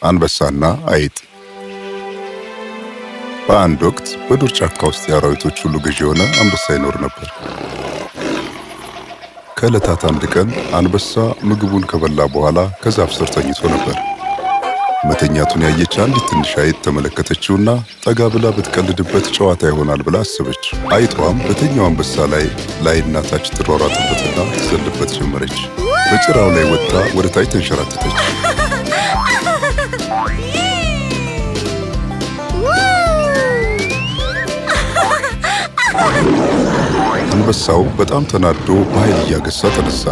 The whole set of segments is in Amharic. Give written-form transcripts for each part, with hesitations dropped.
አንበሳና አይጥ። በአንድ ወቅት በዱር ጫካ ውስጥ የአራዊቶች ሁሉ ገዢ የሆነ አንበሳ ይኖር ነበር። ከዕለታት አንድ ቀን አንበሳ ምግቡን ከበላ በኋላ ከዛፍ ስር ተኝቶ ነበር። መተኛቱን ያየች አንዲት ትንሽ አይጥ ተመለከተችውና ጠጋ ብላ ብትቀልድበት ጨዋታ ይሆናል ብላ አሰበች። አይጧም በተኛው አንበሳ ላይና ታች ትሯሯጥበትና ትዘልበት ጀመረች። በጭራው ላይ ወጥታ ወደ ታች ተንሸራተተች። አንበሳው በጣም ተናዶ በኃይል እያገሳ ተነሳ።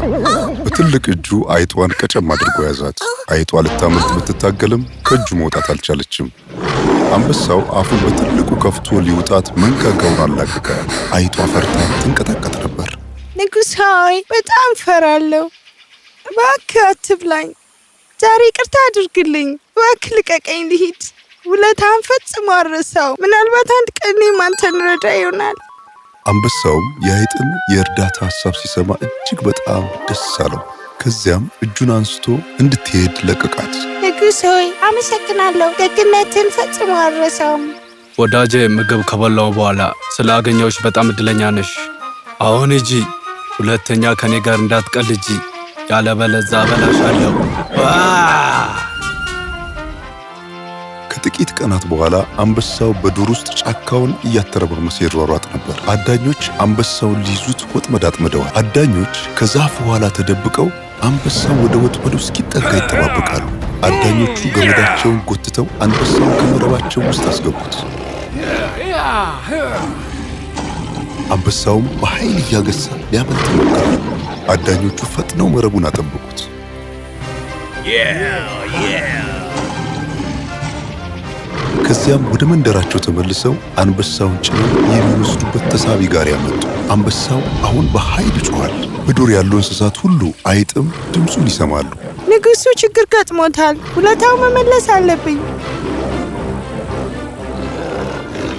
በትልቅ እጁ አይጧን ቀጨም አድርጎ ያዛት። አይጧ ልታመልጥ ብትታገልም ከእጁ መውጣት አልቻለችም። አንበሳው አፉን በትልቁ ከፍቶ ሊውጣት መንጋጋውን አላቀቀ። አይጧ ፈርታ ትንቀጠቀጥ ነበር። ንጉሥ ሆይ፣ በጣም ፈራለሁ። እባክህ አትብላኝ። ዛሬ ይቅርታ አድርግልኝ። እባክህ ልቀቀኝ ልሂድ። ውለታህን ፈጽሞ አልረሳውም። ምናልባት አንድ ቀን እኔም አንተን ረዳ ይሆናል። አንበሳውም የአይጥን የእርዳታ ሐሳብ ሲሰማ እጅግ በጣም ደስ አለው። ከዚያም እጁን አንስቶ እንድትሄድ ለቀቃት። ንጉሥ ሆይ፣ አመሰግናለሁ። ደግነትን ፈጽሞ አልረሳውም። ወዳጄ፣ ምግብ ከበላው በኋላ ስላገኘሁሽ በጣም እድለኛ ነሽ። አሁን ሂጂ፣ ሁለተኛ ከኔ ጋር እንዳትቀልጂ፣ ያለበለዚያ እበላሻለሁ። ከጥቂት ቀናት በኋላ አንበሳው በዱር ውስጥ ጫካውን እያተረማመሰ ይሯሯጥ ነበር። አዳኞች አንበሳውን ሊይዙት ወጥመድ አጥምደዋል። አዳኞች ከዛፉ ኋላ ተደብቀው አንበሳው ወደ ወጥመዱ እስኪጠጋ ይጠባበቃሉ። አዳኞቹ ገመዳቸውን ጎትተው አንበሳውን ከመረባቸው ውስጥ አስገቡት። አንበሳውም በኃይል እያገሳ ሊያመልጥ ሞከረ። አዳኞቹ ፈጥነው መረቡን አጠበቁት። ከዚያም ወደ መንደራቸው ተመልሰው አንበሳውን ጭነው የሚወስዱበት ተሳቢ ጋሪ ያመጡ። አንበሳው አሁን በኃይል ጮኋል። በዱር ያሉ እንስሳት ሁሉ አይጥም ድምፁን ይሰማሉ። ንጉሡ ችግር ገጥሞታል። ውለታው መመለስ አለብኝ።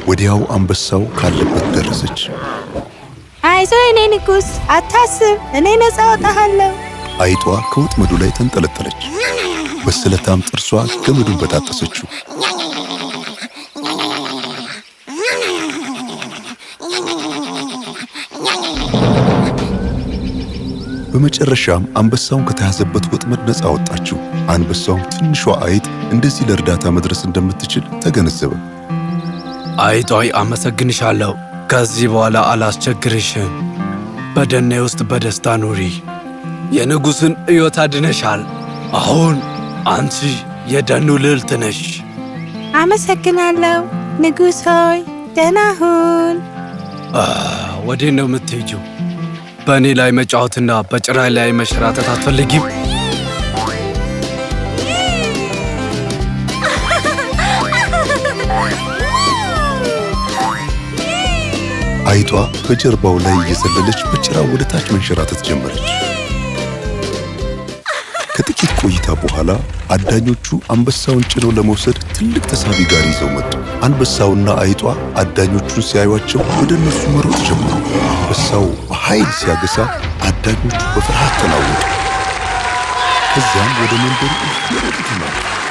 ወዲያው አንበሳው ካለበት ደረሰች። አይዞህ የኔ ንጉሥ፣ አታስብ፣ እኔ ነፃ አወጣሃለሁ። አይጧ ከወጥመዱ ላይ ተንጠለጠለች። በስለታም ጥርሷ ገመዱን በጣጠሰችው። በመጨረሻም አንበሳውን ከተያዘበት ወጥመድ ነፃ አወጣችው። አንበሳውም ትንሿ አይጥ እንደዚህ ለእርዳታ መድረስ እንደምትችል ተገነዘበ። አይጧይ፣ አመሰግንሻለሁ። ከዚህ በኋላ አላስቸግርሽም። በደኔ ውስጥ በደስታ ኑሪ። የንጉሥን ሕይወት አድነሻል። አሁን አንቺ የደኑ ልዕልት ነሽ። አመሰግናለሁ ንጉሥ ሆይ፣ ደህና ሁን። ወዴት ነው የምትሄጂው? በእኔ ላይ መጫወትና በጭራይ ላይ መሸራተት አትፈልጊም? አይጧ በጀርባው ላይ እየዘለለች በጭራው ወደ ታች መንሸራተት ጀመረች። ከጥቂት ቆይታ በኋላ አዳኞቹ አንበሳውን ጭነው ለመውሰድ ትልቅ ተሳቢ ጋሪ ይዘው መጡ። አንበሳውና አይጧ አዳኞቹን ሲያዩአቸው ወደ እነሱ መሮጥ ጀመሩ። አንበሳው በኃይል ሲያገሳ አዳኞቹ በፍርሃት ተናወጡ። ከዚያም ወደ መንደሩ እየሮጡ ተመለሱ።